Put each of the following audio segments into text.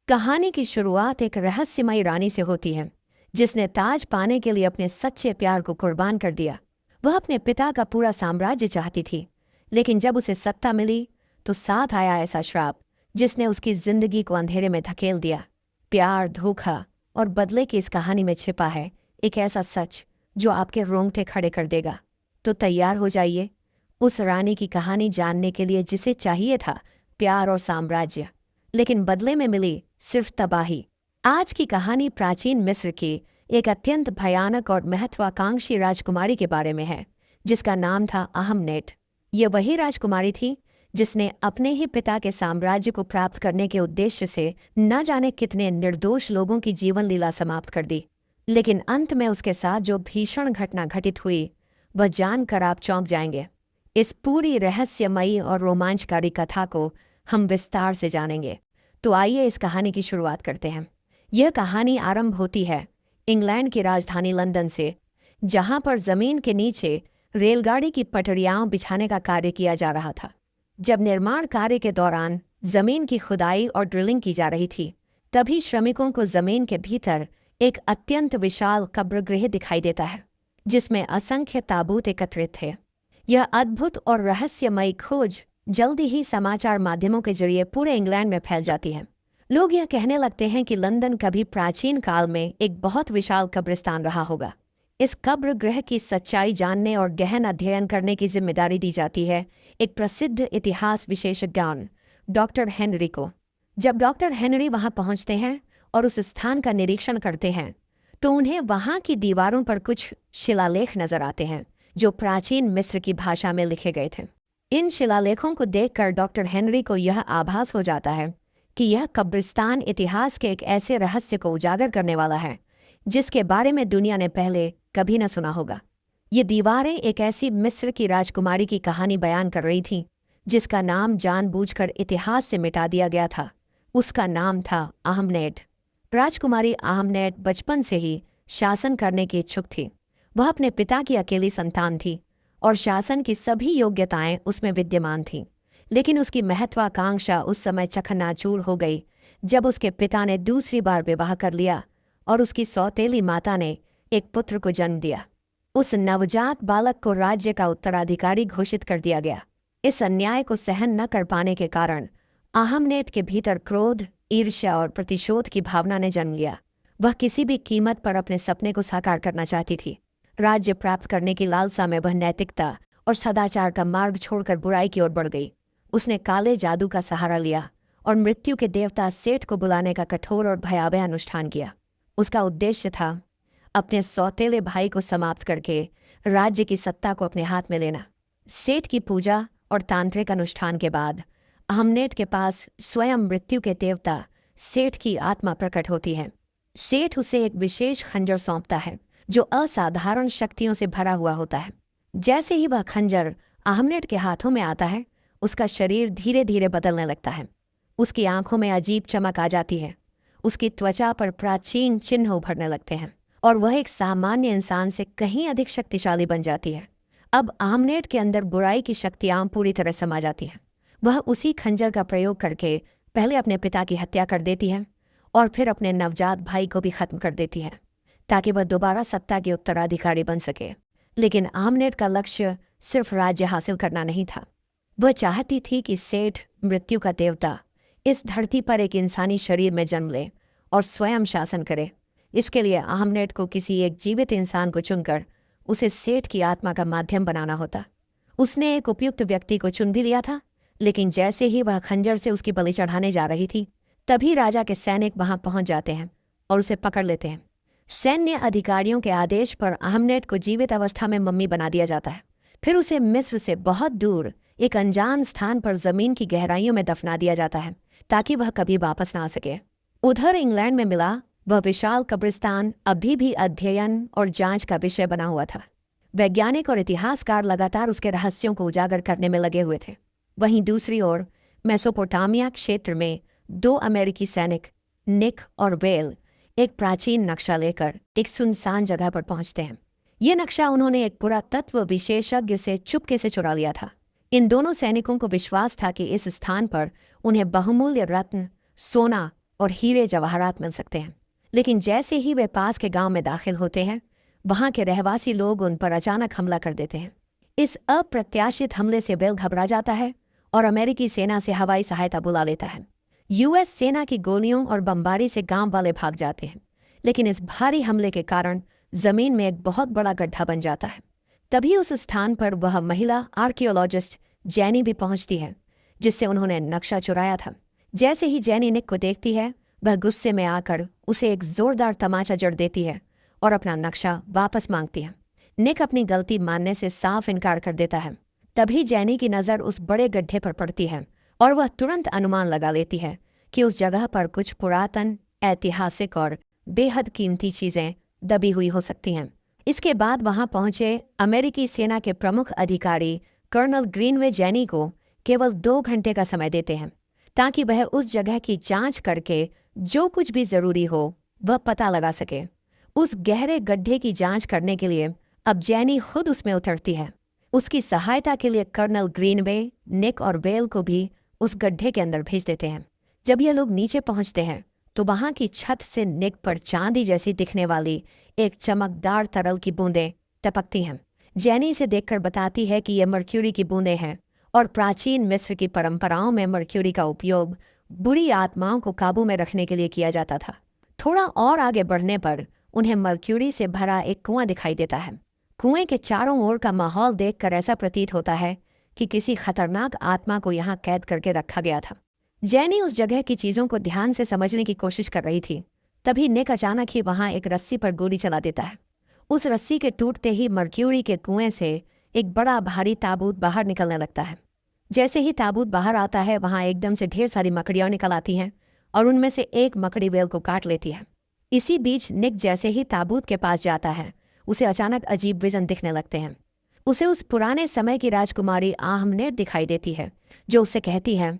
कहानी की शुरुआत एक रहस्यमयी रानी से होती है जिसने ताज पाने के लिए अपने सच्चे प्यार को कुर्बान कर दिया। वह अपने पिता का पूरा साम्राज्य चाहती थी, लेकिन जब उसे सत्ता मिली तो साथ आया ऐसा श्राप जिसने उसकी जिंदगी को अंधेरे में धकेल दिया। प्यार, धोखा और बदले की इस कहानी में छिपा है एक ऐसा सच जो आपके रोंगटे खड़े कर देगा। तो तैयार हो जाइए उस रानी की कहानी जानने के लिए जिसे चाहिए था प्यार और साम्राज्य, लेकिन बदले में मिली सिर्फ तबाही। आज की कहानी प्राचीन मिस्र की एक अत्यंत भयानक और महत्वाकांक्षी राजकुमारी के बारे में है, जिसका नाम था अहमनेट। ये वही राजकुमारी थी जिसने अपने ही पिता के साम्राज्य को प्राप्त करने के उद्देश्य से न जाने कितने निर्दोष लोगों की जीवन लीला समाप्त कर दी। लेकिन अंत में उसके साथ जो भीषण घटना घटित हुई वह जानकर आप चौंक जाएंगे। इस पूरी रहस्यमयी और रोमांचकारी कथा को हम विस्तार से जानेंगे। तो आइए इस कहानी की शुरुआत करते हैं। यह कहानी आरंभ होती है इंग्लैंड की राजधानी लंदन से, जहां पर जमीन के नीचे रेलगाड़ी की पटरियां बिछाने का कार्य किया जा रहा था। जब निर्माण कार्य के दौरान जमीन की खुदाई और ड्रिलिंग की जा रही थी, तभी श्रमिकों को जमीन के भीतर एक अत्यंत विशाल कब्रगृह दिखाई देता है, जिसमें असंख्य ताबूत एकत्रित थे। यह अद्भुत और रहस्यमयी खोज जल्दी ही समाचार माध्यमों के जरिए पूरे इंग्लैंड में फैल जाती है। लोग यह कहने लगते हैं कि लंदन कभी प्राचीन काल में एक बहुत विशाल कब्रिस्तान रहा होगा। इस कब्र गृह की सच्चाई जानने और गहन अध्ययन करने की जिम्मेदारी दी जाती है एक प्रसिद्ध इतिहास विशेषज्ञ डॉक्टर हेनरी को। जब डॉक्टर हेनरी वहां पहुंचते हैं और उस स्थान का निरीक्षण करते हैं, तो उन्हें वहां की दीवारों पर कुछ शिलालेख नजर आते हैं जो प्राचीन मिस्र की भाषा में लिखे गए थे। इन शिलालेखों को देखकर डॉक्टर हेनरी को यह आभास हो जाता है कि यह कब्रिस्तान इतिहास के एक ऐसे रहस्य को उजागर करने वाला है जिसके बारे में दुनिया ने पहले कभी न सुना होगा। ये दीवारें एक ऐसी मिस्र की राजकुमारी की कहानी बयान कर रही थीं जिसका नाम जानबूझकर इतिहास से मिटा दिया गया था। उसका नाम था अहमनेट। राजकुमारी अहमनेट बचपन से ही शासन करने की इच्छुक थी। वह अपने पिता की अकेली संतान थी और शासन की सभी योग्यताएं उसमें विद्यमान थीं। लेकिन उसकी महत्वाकांक्षा उस समय चकनाचूर हो गई जब उसके पिता ने दूसरी बार विवाह कर लिया और उसकी सौतेली माता ने एक पुत्र को जन्म दिया। उस नवजात बालक को राज्य का उत्तराधिकारी घोषित कर दिया गया। इस अन्याय को सहन न कर पाने के कारण अहमनेट के भीतर क्रोध, ईर्ष्या और प्रतिशोध की भावना ने जन्म लिया। वह किसी भी कीमत पर अपने सपने को साकार करना चाहती थी। राज्य प्राप्त करने की लालसा में वह नैतिकता और सदाचार का मार्ग छोड़कर बुराई की ओर बढ़ गई। उसने काले जादू का सहारा लिया और मृत्यु के देवता सेठ को बुलाने का कठोर और भयावह अनुष्ठान किया। उसका उद्देश्य था अपने सौतेले भाई को समाप्त करके राज्य की सत्ता को अपने हाथ में लेना। सेठ की पूजा और तांत्रिक अनुष्ठान के बाद अहमनेट के पास स्वयं मृत्यु के देवता सेठ की आत्मा प्रकट होती है। सेठ उसे एक विशेष खंजर सौंपता है जो असाधारण शक्तियों से भरा हुआ होता है। जैसे ही वह खंजर अहमनेट के हाथों में आता है, उसका शरीर धीरे धीरे बदलने लगता है। उसकी आंखों में अजीब चमक आ जाती है, उसकी त्वचा पर प्राचीन चिन्ह उभरने लगते हैं और वह एक सामान्य इंसान से कहीं अधिक शक्तिशाली बन जाती है। अब अहमनेट के अंदर बुराई की शक्तियां पूरी तरह समा जाती हैं। वह उसी खंजर का प्रयोग करके पहले अपने पिता की हत्या कर देती है और फिर अपने नवजात भाई को भी खत्म कर देती है ताकि वह दोबारा सत्ता के उत्तराधिकारी बन सके। लेकिन अहमनेट का लक्ष्य सिर्फ राज्य हासिल करना नहीं था। वह चाहती थी कि सेठ, मृत्यु का देवता, इस धरती पर एक इंसानी शरीर में जन्म ले और स्वयं शासन करे। इसके लिए अहमनेट को किसी एक जीवित इंसान को चुनकर उसे सेठ की आत्मा का माध्यम बनाना होता। उसने एक उपयुक्त व्यक्ति को चुन भी लिया था, लेकिन जैसे ही वह खंजर से उसकी बलि चढ़ाने जा रही थी, तभी राजा के सैनिक वहां पहुंच जाते हैं और उसे पकड़ लेते हैं। सैन्य अधिकारियों के आदेश पर अहमनेट को जीवित अवस्था में मम्मी बना दिया जाता है। फिर उसे मिस्र से बहुत दूर एक अनजान स्थान पर जमीन की गहराइयों में दफना दिया जाता है ताकि वह कभी वापस ना आ सके। उधर इंग्लैंड में मिला वह विशाल कब्रिस्तान अभी भी अध्ययन और जांच का विषय बना हुआ था। वैज्ञानिक और इतिहासकार लगातार उसके रहस्यों को उजागर करने में लगे हुए थे। वहीं दूसरी ओर मेसोपोटामिया क्षेत्र में दो अमेरिकी सैनिक, निक और वेल, एक प्राचीन नक्शा लेकर एक सुनसान जगह पर पहुंचते हैं। ये नक्शा उन्होंने एक पुरातत्व विशेषज्ञ से चुपके से चुरा लिया था। इन दोनों सैनिकों को विश्वास था कि इस स्थान पर उन्हें बहुमूल्य रत्न, सोना और हीरे जवाहरात मिल सकते हैं। लेकिन जैसे ही वे पास के गांव में दाखिल होते हैं, वहां के रहवासी लोग उन पर अचानक हमला कर देते हैं। इस अप्रत्याशित हमले से बेल घबरा जाता है और अमेरिकी सेना से हवाई सहायता बुला लेता है। यूएस सेना की गोलियों और बमबारी से गांव वाले भाग जाते हैं, लेकिन इस भारी हमले के कारण जमीन में एक बहुत बड़ा गड्ढा बन जाता है। तभी उस स्थान पर वह महिला आर्कियोलॉजिस्ट जैनी भी पहुंचती है, जिससे उन्होंने नक्शा चुराया था। जैसे ही जैनी निक को देखती है, वह गुस्से में आकर उसे एक जोरदार तमाचा जड़ देती है और अपना नक्शा वापस मांगती है। निक अपनी गलती मानने से साफ इनकार कर देता है। तभी जैनी की नज़र उस बड़े गड्ढे पर पड़ती है और वह तुरंत अनुमान लगा लेती है कि उस जगह पर कुछ पुरातन, ऐतिहासिक और बेहद कीमती चीज़ें दबी हुई हो सकती हैं। इसके बाद वहां पहुंचे अमेरिकी सेना के प्रमुख अधिकारी कर्नल ग्रीनवे जैनी को केवल 2 घंटे का समय देते हैं, ताकि वह उस जगह की जांच करके जो कुछ भी जरूरी हो वह पता लगा सके। उस गहरे गड्ढे की जांच करने के लिए अब जैनी खुद उसमें उतरती है। उसकी सहायता के लिए कर्नल ग्रीनवे, निक और वेल को भी उस गड्ढे के अंदर भेज देते हैं। जब ये लोग नीचे पहुंचते हैं तो वहां की छत से निक पर चांदी जैसी दिखने वाली एक चमकदार तरल की बूंदें टपकती हैं। जैनी इसे देखकर बताती है कि ये मर्क्यूरी की बूंदें हैं और प्राचीन मिस्र की परंपराओं में मर्क्यूरी का उपयोग बुरी आत्माओं को काबू में रखने के लिए किया जाता था। थोड़ा और आगे बढ़ने पर उन्हें मर्क्यूरी से भरा एक कुआं दिखाई देता है। कुएं के चारों ओर का माहौल देखकर ऐसा प्रतीत होता है कि किसी खतरनाक आत्मा को यहाँ कैद करके रखा गया था। जैनी उस जगह की चीज़ों को ध्यान से समझने की कोशिश कर रही थी। तभी निक अचानक ही वहां एक रस्सी पर गोली चला देता है। उस रस्सी के टूटते ही मर्क्यूरी के कुएं से एक बड़ा भारी ताबूत बाहर निकलने लगता है। जैसे ही ताबूत बाहर आता है, वहां एकदम से ढेर सारी मकड़ियां निकल आती हैं और उनमें से एक मकड़ी वेल को काट लेती है। इसी बीच निक जैसे ही ताबूत के पास जाता है, उसे अचानक अजीब विजन दिखने लगते हैं। उसे उस पुराने समय की राजकुमारी आहमनेट दिखाई देती है, जो उससे कहती है,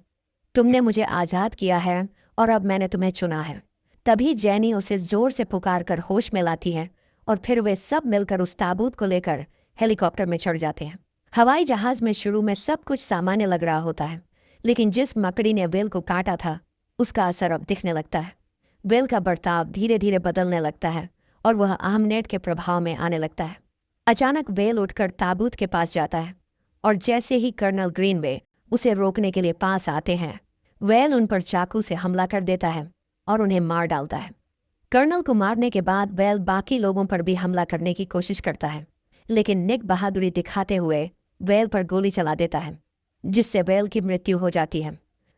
तुमने मुझे आज़ाद किया है और अब मैंने तुम्हें चुना है। तभी जैनी उसे जोर से पुकार कर होश में लाती है और फिर वे सब मिलकर उस ताबूत को लेकर हेलीकॉप्टर में चढ़ जाते हैं। हवाई जहाज में शुरू में सब कुछ सामान्य लग रहा होता है, लेकिन जिस मकड़ी ने वेल को काटा था उसका असर अब दिखने लगता है। वेल का बर्ताव धीरे धीरे बदलने लगता है और वह आहमनेट के प्रभाव में आने लगता है। अचानक वेल उठकर ताबूत के पास जाता है और जैसे ही कर्नल ग्रीनवे उसे रोकने के लिए पास आते हैं, वेल उन पर चाकू से हमला कर देता है और उन्हें मार डालता है। कर्नल को मारने के बाद वेल बाकी लोगों पर भी हमला करने की कोशिश करता है, लेकिन निक बहादुरी दिखाते हुए वेल पर गोली चला देता है, जिससे वेल की मृत्यु हो जाती है।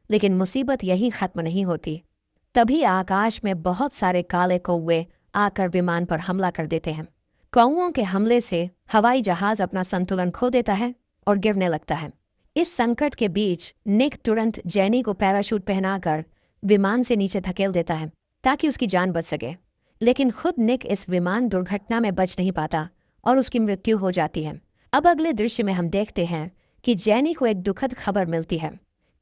लेकिन मुसीबत यहीं खत्म नहीं होती। तभी आकाश में बहुत सारे काले कौवे आकर विमान पर हमला कर देते हैं। कौओं के हमले से हवाई जहाज अपना संतुलन खो देता है और गिरने लगता है। इस संकट के बीच निक तुरंत जैनी को पैराशूट पहनाकर विमान से नीचे धकेल देता है ताकि उसकी जान बच सके। लेकिन खुद निक इस विमान दुर्घटना में बच नहीं पाता और उसकी मृत्यु हो जाती है। अब अगले दृश्य में हम देखते हैं कि जैनी को एक दुखद खबर मिलती है।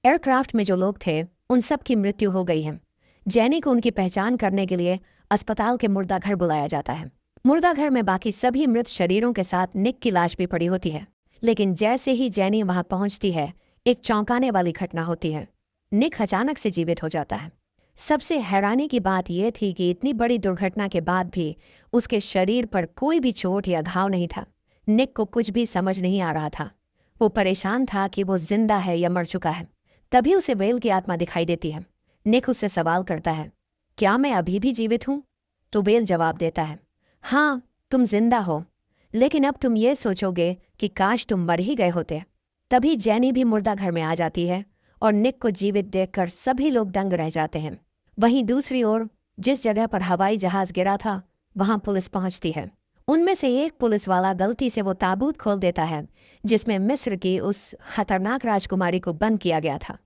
एयरक्राफ्ट में जो लोग थे उन सब की मृत्यु हो गई है। जैनी को उनकी पहचान करने के लिए अस्पताल के मुर्दाघर बुलाया जाता है। मुर्दाघर में बाकी सभी मृत शरीरों के साथ निक की लाश भी पड़ी होती है। लेकिन जैसे ही जैनी वहां पहुंचती है, एक चौंकाने वाली घटना होती है। निक अचानक से जीवित हो जाता है। सबसे हैरानी की बात यह थी कि इतनी बड़ी दुर्घटना के बाद भी उसके शरीर पर कोई भी चोट या घाव नहीं था। निक को कुछ भी समझ नहीं आ रहा था। वो परेशान था कि वो जिंदा है या मर चुका है। तभी उसे वेल की आत्मा दिखाई देती है। निक उससे सवाल करता है, क्या मैं अभी भी जीवित हूँ? तो वेल जवाब देता है, हाँ, तुम जिंदा हो, लेकिन अब तुम ये सोचोगे कि काश तुम मर ही गए होते। तभी जैनी भी मुर्दाघर में आ जाती है और निक को जीवित देखकर सभी लोग दंग रह जाते हैं। वहीं दूसरी ओर जिस जगह पर हवाई जहाज गिरा था वहां पुलिस पहुंचती है। उनमें से एक पुलिस वाला गलती से वो ताबूत खोल देता है जिसमें मिस्र की उस खतरनाक राजकुमारी को बंद किया गया था।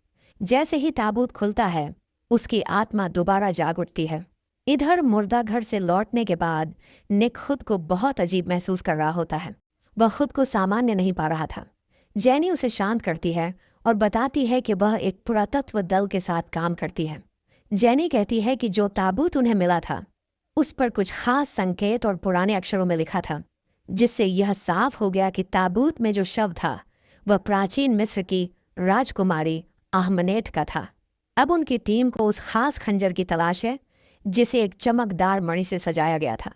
जैसे ही ताबूत खुलता है, उसकी आत्मा दोबारा जाग उठती है। इधर मुर्दाघर से लौटने के बाद निक खुद को बहुत अजीब महसूस कर रहा होता है। वह खुद को सामान्य नहीं पा रहा था। जैनी उसे शांत करती है और बताती है कि वह एक पुरातत्व दल के साथ काम करती है। जैनी कहती है कि जो ताबूत उन्हें मिला था उस पर कुछ खास संकेत और पुराने अक्षरों में लिखा था, जिससे यह साफ हो गया कि ताबूत में जो शव था वह प्राचीन मिस्र की राजकुमारी आहमनेट का था। अब उनकी टीम को उस खास खंजर की तलाश है जिसे एक चमकदार मणि से सजाया गया था।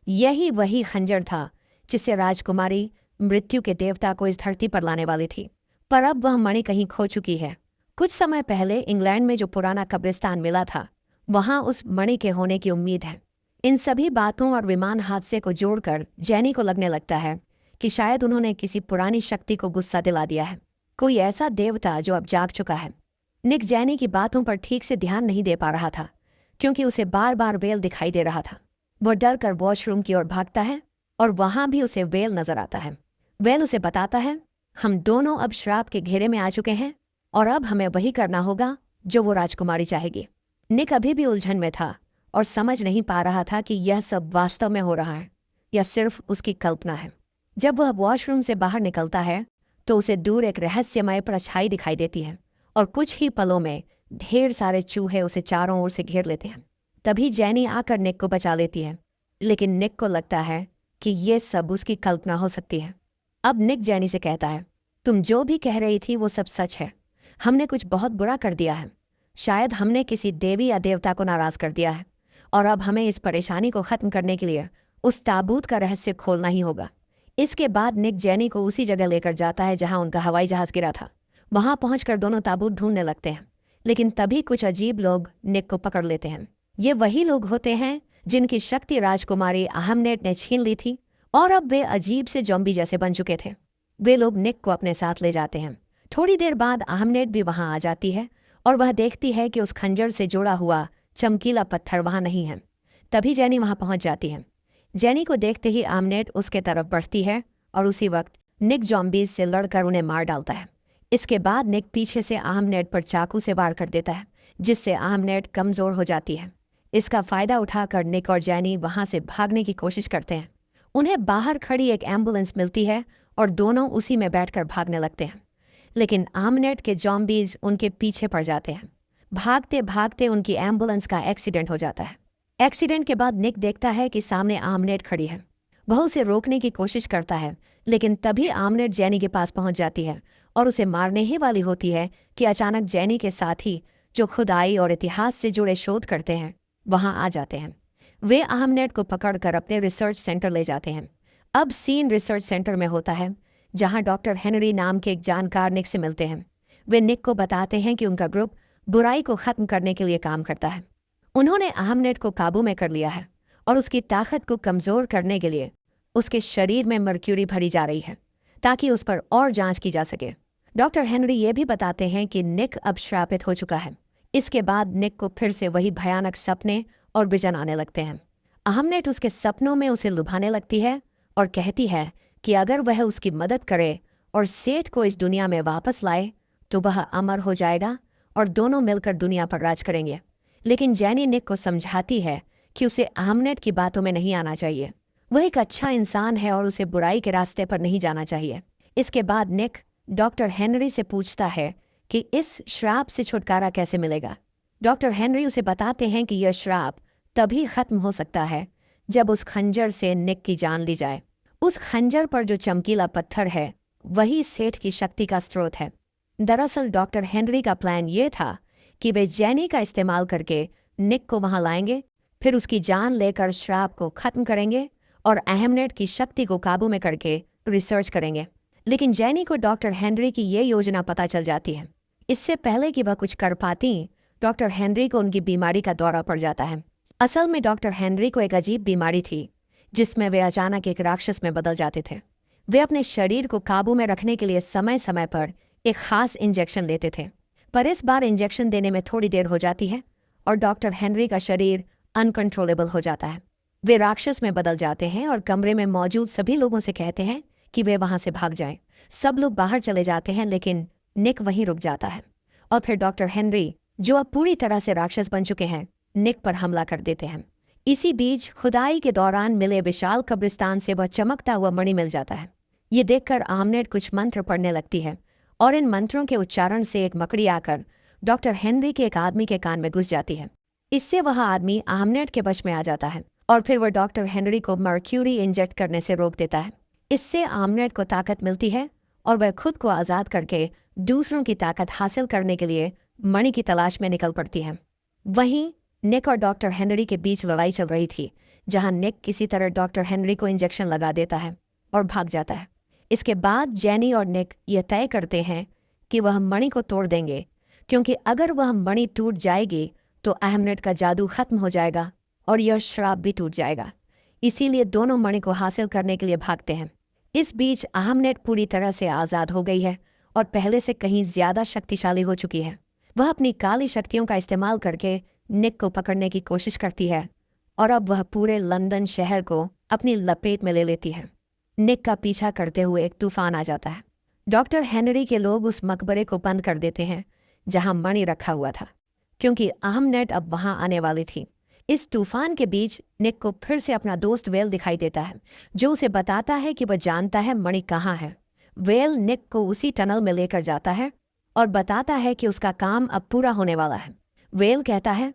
यही वही खंजर था जिससे राजकुमारी मृत्यु के देवता को इस धरती पर लाने वाली थी। पर अब वह मणि कहीं खो चुकी है। कुछ समय पहले इंग्लैंड में जो पुराना कब्रिस्तान मिला था, वहां उस मणि के होने की उम्मीद है। इन सभी बातों और विमान हादसे को जोड़कर जैनी को लगने लगता है कि शायद उन्होंने किसी पुरानी शक्ति को गुस्सा दिला दिया है, कोई ऐसा देवता जो अब जाग चुका है। निक जैनी की बातों पर ठीक से ध्यान नहीं दे पा रहा था क्योंकि उसे बार बार वेल दिखाई दे रहा था। वो डर कर वॉशरूम की ओर भागता है और वहां भी उसे वेल नजर आता है। वेल उसे बताता है, हम दोनों अब श्राप के घेरे में आ चुके हैं और अब हमें वही करना होगा जो वो राजकुमारी चाहेगी। निक अभी भी उलझन में था और समझ नहीं पा रहा था कि यह सब वास्तव में हो रहा है या सिर्फ उसकी कल्पना है। जब वह वॉशरूम से बाहर निकलता है तो उसे दूर एक रहस्यमय परछाई दिखाई देती है और कुछ ही पलों में ढेर सारे चूहे उसे चारों ओर से घेर लेते हैं। तभी जैनी आकर निक को बचा लेती है, लेकिन निक को लगता है कि ये सब उसकी कल्पना हो सकती है। अब निक जैनी से कहता है, तुम जो भी कह रही थी वो सब सच है। हमने कुछ बहुत बुरा कर दिया है। शायद हमने किसी देवी या देवता को नाराज कर दिया है और अब हमें इस परेशानी को खत्म करने के लिए उस ताबूत का रहस्य खोलना ही होगा। इसके बाद निक जैनी को उसी जगह लेकर जाता है जहां उनका हवाई जहाज गिरा था। वहां पहुंचकर दोनों ताबूत ढूंढने लगते हैं, लेकिन तभी कुछ अजीब लोग निक को पकड़ लेते हैं। ये वही लोग होते हैं जिनकी शक्ति राजकुमारी आहमनेट ने छीन ली थी और अब वे अजीब से जॉम्बी जैसे बन चुके थे। वे लोग निक को अपने साथ ले जाते हैं। थोड़ी देर बाद आहमनेट भी वहां आ जाती है और वह देखती है कि उस खंजर से जुड़ा हुआ चमकीला पत्थर वहां नहीं है। तभी जैनी वहां पहुंच जाती है। जैनी को देखते ही आहमनेट उसके तरफ बढ़ती है और उसी वक्त निक जॉम्बीज से लड़कर उन्हें मार डालता है। इसके बाद निक पीछे से आहमनेट पर चाकू से वार कर देता है, जिससे आहमनेट कमजोर हो जाती है। इसका फायदा उठाकर निक और जैनी वहां से भागने की कोशिश करते हैं। उन्हें बाहर खड़ी एक एम्बुलेंस मिलती है और दोनों उसी में बैठकर भागने लगते हैं, लेकिन आहमनेट के जॉम्बीज उनके पीछे पड़ जाते हैं। भागते भागते उनकी एम्बुलेंस का एक्सीडेंट हो जाता है। एक्सीडेंट के बाद निक देखता है कि सामने आहमनेट खड़ी है। वह उसे रोकने की कोशिश करता है, लेकिन तभी आहमनेट जैनी के पास पहुंच जाती है और उसे मारने ही वाली होती है कि अचानक जैनी के साथी जो खुदाई और इतिहास से जुड़े शोध करते हैं वहां आ जाते हैं। वे आहमनेट को पकड़कर अपने रिसर्च सेंटर ले जाते हैं। अब सीन रिसर्च सेंटर में होता है जहां डॉक्टर हेनरी नाम के एक जानकार निक से मिलते हैं। वे निक को बताते हैं कि उनका ग्रुप बुराई को खत्म करने के लिए काम करता है। उन्होंने आहमनेट को काबू में कर लिया है और उसकी ताकत को कमजोर करने के लिए उसके शरीर में मर्क्यूरी भरी जा रही है ताकि उस पर और जांच की जा सके। डॉक्टर हेनरी ये भी बताते हैं कि निक अब श्रापित हो चुका है। इसके बाद निक को फिर से वही भयानक सपने और विजन आने लगते हैं। आहमनेट उसके सपनों में उसे लुभाने लगती है और कहती है कि अगर वह उसकी मदद करे और सेठ को इस दुनिया में वापस लाए तो वह अमर हो जाएगा और दोनों मिलकर दुनिया पर राज करेंगे। लेकिन जैनी निक को समझाती है कि उसे आहमनेट की बातों में नहीं आना चाहिए। वह एक अच्छा इंसान है और उसे बुराई के रास्ते पर नहीं जाना चाहिए। इसके बाद निक डॉक्टर हेनरी से पूछता है कि इस श्राप से छुटकारा कैसे मिलेगा। डॉक्टर हेनरी उसे बताते हैं कि यह श्राप तभी खत्म हो सकता है जब उस खंजर से निक की जान ली जाए। उस खंजर पर जो चमकीला पत्थर है वही सेठ की शक्ति का स्रोत है। दरअसल डॉक्टर हेनरी का प्लान ये था कि वे जैनी का इस्तेमाल करके निक को वहां लाएंगे, फिर उसकी जान लेकर श्राप को खत्म करेंगे और आहमनेट की शक्ति को काबू में करके रिसर्च करेंगे। लेकिन जैनी को डॉक्टर हेनरी की ये योजना पता चल जाती है। इससे पहले कि वह कुछ कर पाती, डॉक्टर हेनरी को उनकी बीमारी का दौरा पड़ जाता है। असल में डॉक्टर हेनरी को एक अजीब बीमारी थी जिसमें वे अचानक एक राक्षस में बदल जाते थे। वे अपने शरीर को काबू में रखने के लिए समय समय पर एक खास इंजेक्शन लेते थे, पर इस बार इंजेक्शन देने में थोड़ी देर हो जाती है और डॉक्टर हेनरी का शरीर अनकंट्रोलेबल हो जाता है। वे राक्षस में बदल जाते हैं और कमरे में मौजूद सभी लोगों से कहते हैं कि वे वहां से भाग जाएं। सब लोग बाहर चले जाते हैं, लेकिन निक वहीं रुक जाता है और फिर डॉक्टर हेनरी, जो अब पूरी तरह से राक्षस बन चुके हैं, निक पर हमला कर देते हैं। इसी बीच खुदाई के दौरान मिले विशाल कब्रिस्तान से वह चमकता हुआ मणि मिल जाता है। ये देखकर आहमनेट कुछ मंत्र पढ़ने लगती है और इन मंत्रों के उच्चारण से एक मकड़ी आकर डॉक्टर हेनरी के एक आदमी के कान में घुस जाती है। इससे वह आदमी आहमनेट के वश में आ जाता है और फिर वह डॉक्टर हेनरी को मर्क्यूरी इंजेक्ट करने से रोक देता है। इससे आहमनेट को ताकत मिलती है और वह खुद को आज़ाद करके दूसरों की ताकत हासिल करने के लिए मणि की तलाश में निकल पड़ती हैं। वहीं निक और डॉक्टर हेनरी के बीच लड़ाई चल रही थी, जहां निक किसी तरह डॉक्टर हेनरी को इंजेक्शन लगा देता है और भाग जाता है। इसके बाद जेनी और निक यह तय करते हैं कि वह मणि को तोड़ देंगे, क्योंकि अगर वह मणि टूट जाएगी तो अहमनेट का जादू खत्म हो जाएगा और यह श्राप भी टूट जाएगा। इसीलिए दोनों मणि को हासिल करने के लिए भागते हैं। इस बीच अहमनेट पूरी तरह से आज़ाद हो गई है और पहले से कहीं ज्यादा शक्तिशाली हो चुकी है। वह अपनी काली शक्तियों का इस्तेमाल करके निक को पकड़ने की कोशिश करती है और अब वह पूरे लंदन शहर को अपनी लपेट में ले लेती है। निक का पीछा करते हुए एक तूफान आ जाता है। डॉक्टर हेनरी के लोग उस मकबरे को बंद कर देते हैं जहां मणि रखा हुआ था, क्योंकि अहमनेट अब वहां आने वाली थी। इस तूफान के बीच निक को फिर से अपना दोस्त वेल दिखाई देता है, जो उसे बताता है कि वह जानता है मणि कहाँ है। वेल निक को उसी टनल में लेकर जाता है और बताता है कि उसका काम अब पूरा होने वाला है। वेल कहता है,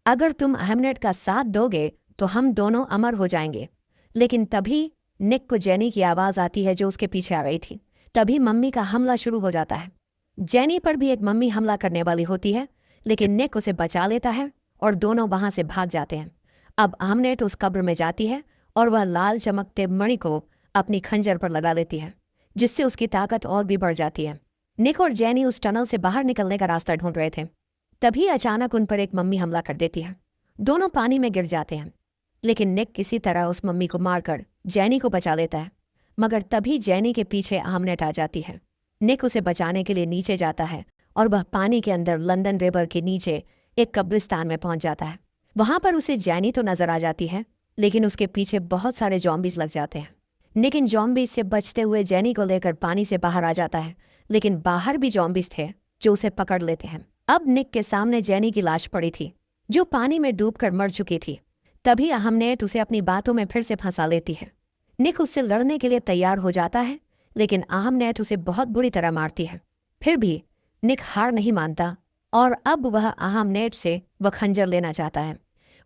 अगर तुम अहमनेट का साथ दोगे तो हम दोनों अमर हो जाएंगे। लेकिन तभी निक को जेनी की आवाज़ आती है, जो उसके पीछे आ रही थी। तभी मम्मी का हमला शुरू हो जाता है। जेनी पर भी एक मम्मी हमला करने वाली होती है, लेकिन निक उसे बचा लेता है और दोनों वहां से भाग जाते हैं। अब अहमनेट उस कब्र में जाती है और वह लाल चमकते मणि को अपनी खंजर पर लगा लेती है, जिससे उसकी ताकत और भी बढ़ जाती है। निक और जेनी उस टनल से बाहर निकलने का रास्ता ढूंढ रहे थे। तभी अचानक उन पर एक मम्मी हमला कर देती है। दोनों पानी में गिर जाते हैं, लेकिन निक किसी तरह उस मम्मी को मारकर जेनी को बचा लेता है। मगर तभी जेनी के पीछे अहमनेट आ जाती है। निक उसे बचाने के लिए नीचे जाता है और वह पानी के अंदर लंदन रिवर के नीचे एक कब्रिस्तान में पहुंच जाता है। वहां पर उसे जेनी तो नजर आ जाती है, लेकिन उसके पीछे बहुत सारे जॉम्बीज लग जाते हैं। निक इन जॉम्बीज से बचते हुए जेनी को लेकर पानी से बाहर आ जाता है, लेकिन बाहर भी जॉम्बीज थे जो उसे पकड़ लेते हैं। अब निक के सामने जेनी की लाश पड़ी थी, जो पानी में डूबकर मर चुकी थी। तभी अहमनेट उसे अपनी बातों में फिर से फंसा लेती है। निक उससे लड़ने के लिए तैयार हो जाता है, लेकिन अहमनेट उसे बहुत बुरी तरह मारती है। फिर भी निक हार नहीं मानता और अब वह अहमनेट से वह खंजर लेना चाहता है।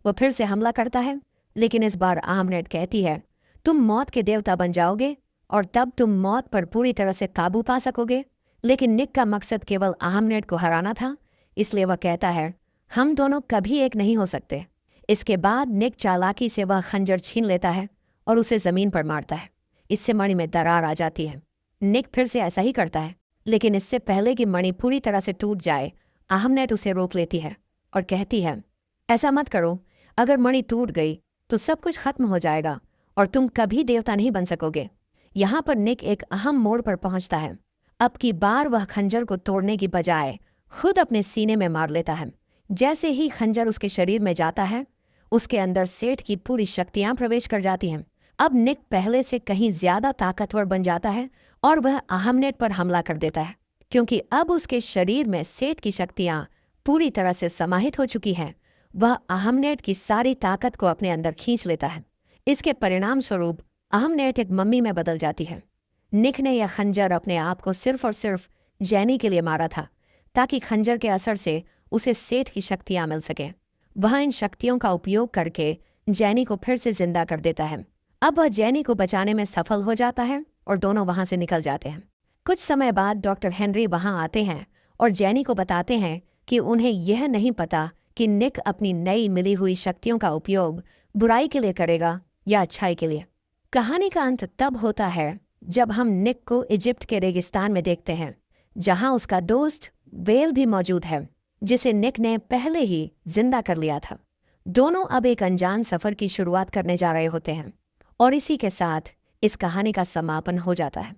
वह फिर से हमला करता है, लेकिन इस बार अहमनेट कहती है, तुम मौत के देवता बन जाओगे और तब तुम मौत पर पूरी तरह से काबू पा सकोगे। लेकिन निक का मकसद केवल अहमनेट को हराना था, इसलिए वह कहता है, हम दोनों कभी एक नहीं हो सकते। इसके बाद निक चालाकी से वह खंजर छीन लेता है और उसे जमीन पर मारता है। इससे मणि में दरार आ जाती है। निक फिर से ऐसा ही करता है, लेकिन इससे पहले कि मणि पूरी तरह से टूट जाए, अहमनेट उसे रोक लेती है और कहती है, ऐसा मत करो। अगर मणि टूट गई तो सब कुछ खत्म हो जाएगा और तुम कभी देवता नहीं बन सकोगे। यहाँ पर निक एक अहम मोड़ पर पहुंचता है। अब की बार वह खंजर को तोड़ने की बजाय खुद अपने सीने में मार लेता है। जैसे ही खंजर उसके शरीर में जाता है, उसके अंदर सेठ की पूरी शक्तियां प्रवेश कर जाती हैं। अब निक पहले से कहीं ज्यादा ताकतवर बन जाता है और वह अहमनेट पर हमला कर देता है, क्योंकि अब उसके शरीर में सेठ की शक्तियां पूरी तरह से समाहित हो चुकी हैं। वह अहमनेट की सारी ताकत को अपने अंदर खींच लेता है। इसके परिणाम स्वरूप अहमनेट एक मम्मी में बदल जाती है। निक ने यह खंजर अपने आप को सिर्फ और सिर्फ जेनी के लिए मारा था, ताकि खंजर के असर से उसे सेठ की शक्तियां मिल सके। वह इन शक्तियों का उपयोग करके जेनी को फिर से जिंदा कर देता है। अब वह जेनी को बचाने में सफल हो जाता है और दोनों वहां से निकल जाते हैं। कुछ समय बाद डॉक्टर हेनरी वहां आते हैं और जेनी को बताते हैं कि उन्हें यह नहीं पता कि निक अपनी नई मिली हुई शक्तियों का उपयोग बुराई के लिए करेगा या अच्छाई के लिए। कहानी का अंत तब होता है जब हम निक को इजिप्ट के रेगिस्तान में देखते हैं, जहां उसका दोस्त वेल भी मौजूद है, जिसे निक ने पहले ही जिंदा कर लिया था। दोनों अब एक अनजान सफर की शुरुआत करने जा रहे होते हैं और इसी के साथ इस कहानी का समापन हो जाता है।